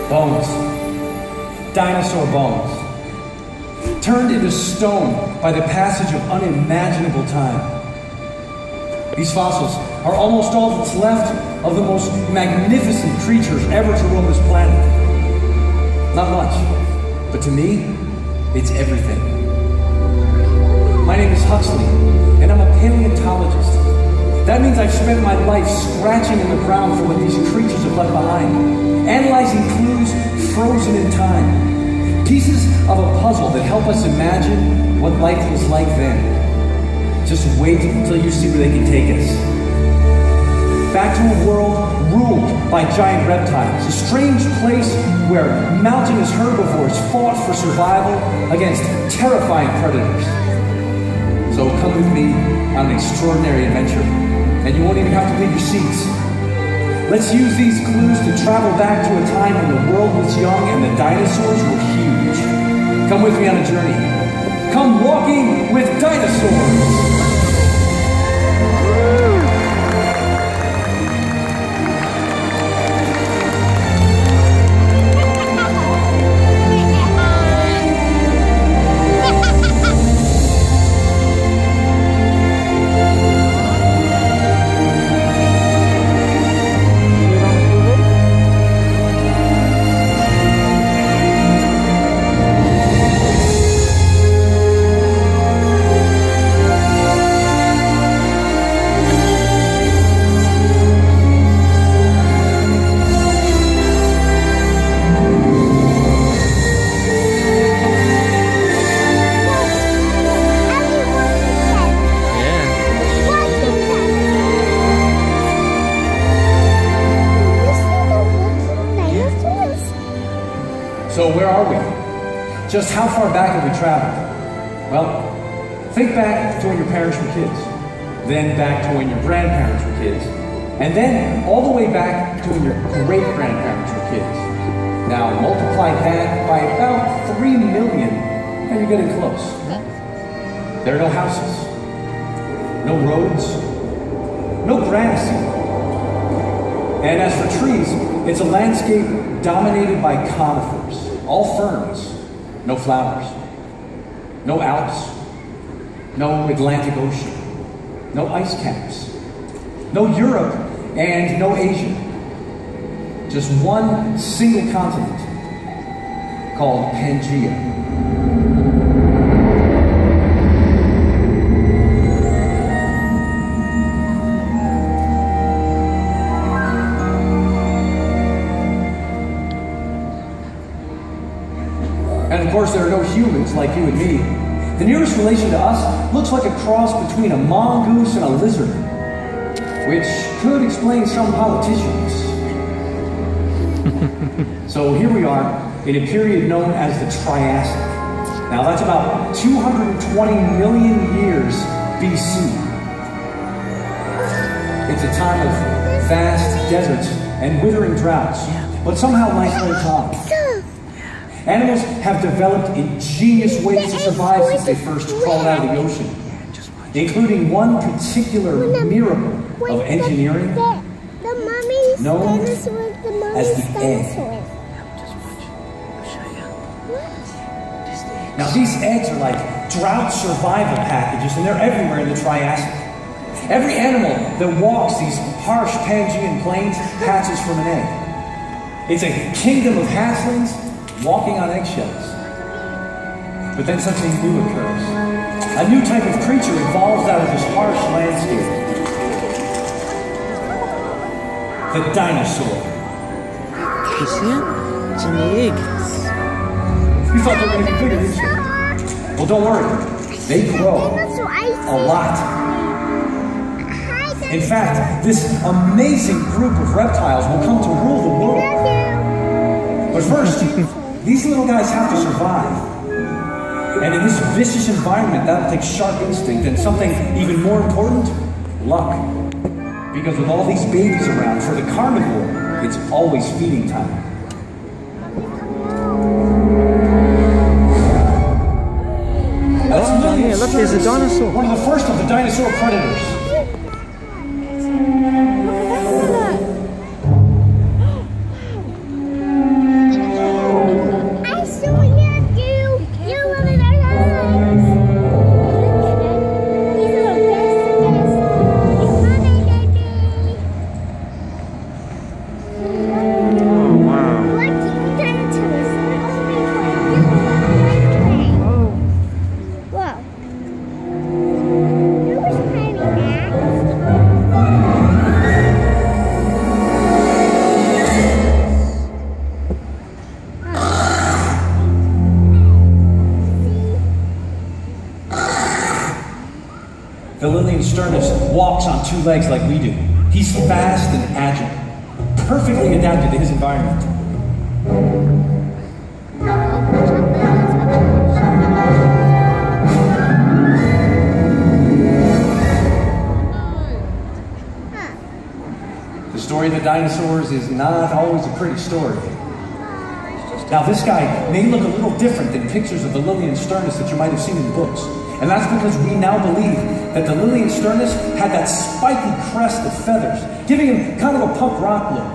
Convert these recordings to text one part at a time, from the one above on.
Bones. Dinosaur bones. Turned into stone by the passage of unimaginable time. These fossils are almost all that's left of the most magnificent creatures ever to roam this planet. Not much, but to me, it's everything. My name is Huxley, and I'm a paleontologist. That means I've spent my life scratching in the ground for what these creatures have left behind, analyzing clues frozen in time, pieces of a puzzle that help us imagine what life was like then. Just wait until you see where they can take us. Back to a world ruled by giant reptiles, a strange place where mountainous herbivores fought for survival against terrifying predators. So come with me on an extraordinary adventure, and you won't even have to leave your seats. Let's use these clues to travel back to a time when the world was young and the dinosaurs were huge. Come with me on a journey. Come walking with dinosaurs! So where are we? Just how far back have we traveled? Well, think back to when your parents were kids, then back to when your grandparents were kids, and then all the way back to when your great-grandparents were kids. Now multiply that by about 3 million, and you're getting close. There are no houses, no roads, no grass even. And as for trees, it's a landscape dominated by conifers, all ferns, no flowers, no Alps, no Atlantic Ocean, no ice caps, no Europe, and no Asia. Just one single continent called Pangaea. And of course, there are no humans like you and me. The nearest relation to us looks like a cross between a mongoose and a lizard, which could explain some politicians. So here we are in a period known as the Triassic. Now that's about 220 million years BC. It's a time of vast deserts and withering droughts, but somehow life went on. Animals have developed ingenious ways to survive since they first crawled out of the ocean, including one particular miracle of engineering known as the egg. Now these eggs are like drought survival packages, and they're everywhere in the Triassic. Every animal that walks these harsh Pangaean plains hatches from an egg. It's a kingdom of hatchlings walking on eggshells. But then something new occurs. A new type of creature evolves out of this harsh landscape. The dinosaur. You see it? It's in the egg. You thought they were going to be bigger, didn't you? Well, don't worry. They grow a lot. In fact, this amazing group of reptiles will come to rule the world. But first, these little guys have to survive. And in this vicious environment, that takes sharp instinct and something even more important, luck. Because with all these babies around, for the carnivore, it's always feeding time. That's down here, look, there's a dinosaur. One of the first of the dinosaur predators. sternus walks on two legs like we do. He's fast and agile, perfectly adapted to his environment. The story of the dinosaurs is not always a pretty story. Now, this guy may look a little different than pictures of the Liliensternus that you might have seen in books. And that's because we now believe that the Liliensternus had that spiky crest of feathers, giving him kind of a punk rock look.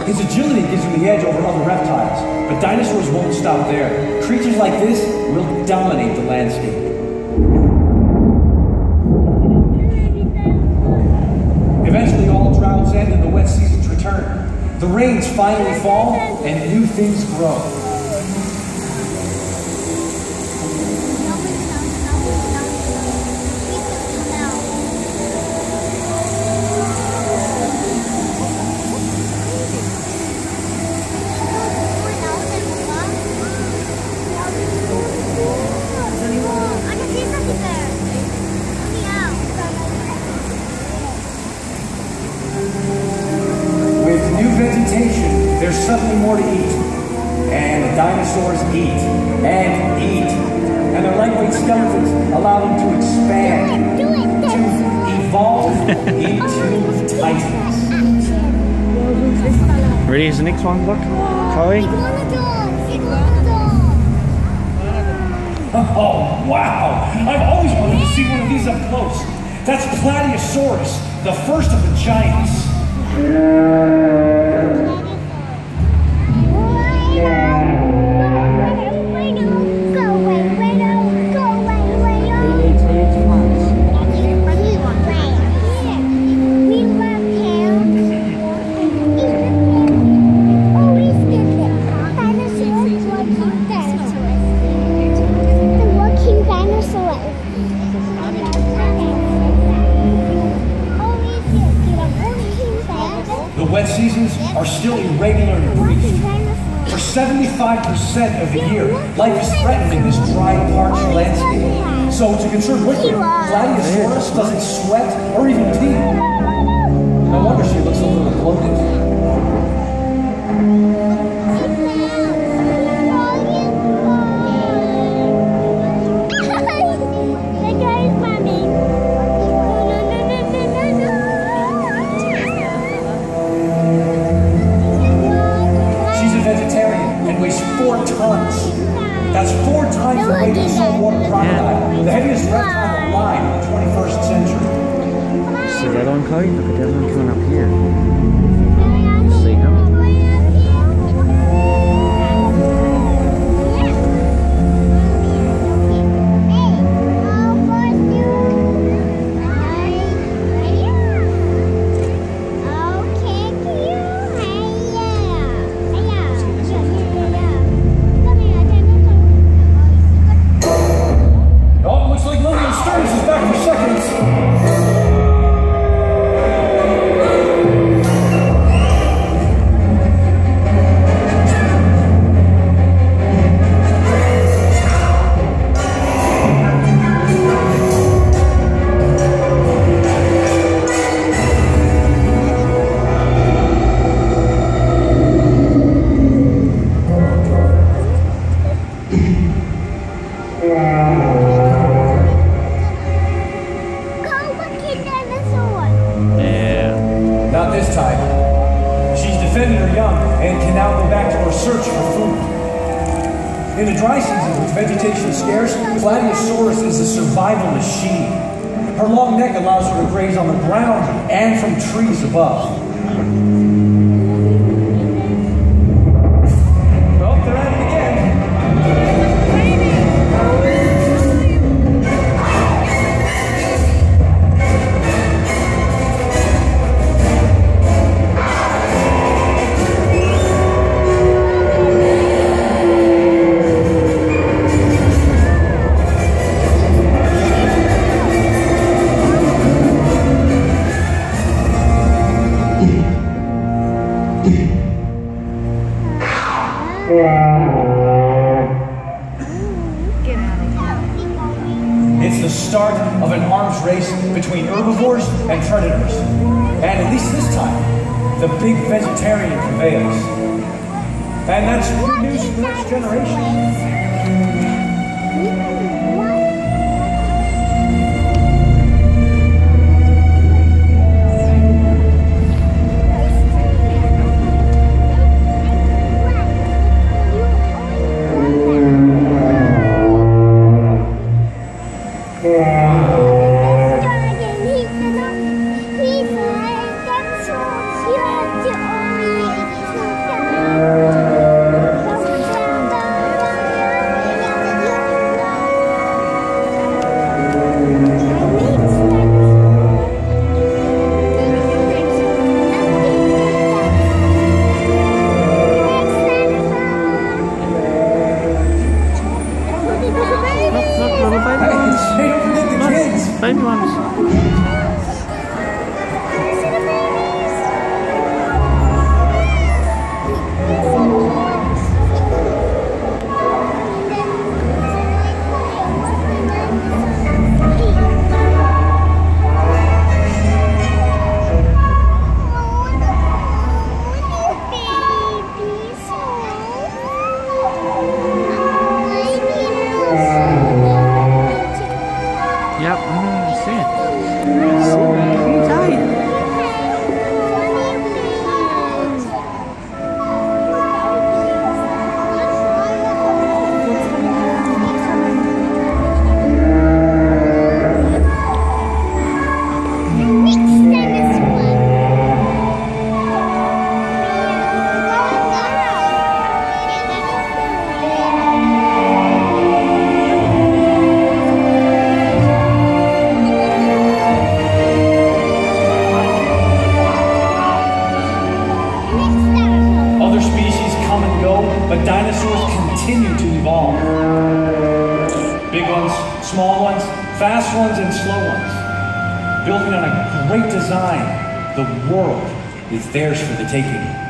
His agility gives him the edge over other reptiles, but dinosaurs won't stop there. Creatures like this will dominate the landscape. Eventually, all droughts end and the wet seasons return. The rains finally fall and new things grow. There's suddenly more to eat. And the dinosaurs eat and eat. And their lightweight skeletons allow them to expand, to evolve into titans. Ready? Here's the next one, look. Chloe. Oh, wow. I've always wanted to see one of these up close. That's Platyosaurus, the first of the giants. The wet seasons are still irregular and brief. For 75% of the year, life is threatened in this dry, parched landscape. So to conserve liquid, Platyosaurus doesn't sweat or even pee. No wonder she looks a little bloated. Weighs 4 tons. That's 4 times the weight of a saltwater crocodile, the heaviest reptile alive in the 21st century. See that one, Chloe? Look at that one coming up here. See him? Not this time. She's defended her young and can now go back to her search for food. In the dry seasons, with vegetation scarce, Platyosaurus is a survival machine. Her long neck allows her to graze on the ground and from trees above. Well, they're at it again. arms race between herbivores and predators. And at least this time, the big vegetarian prevails. And that's good news for the next generation. Baby ones. Yep, I know, I see it. I see it. Can you tell? Other species come and go, but dinosaurs continue to evolve. Big ones, small ones, fast ones, and slow ones. Building on a great design, the world is theirs for the taking.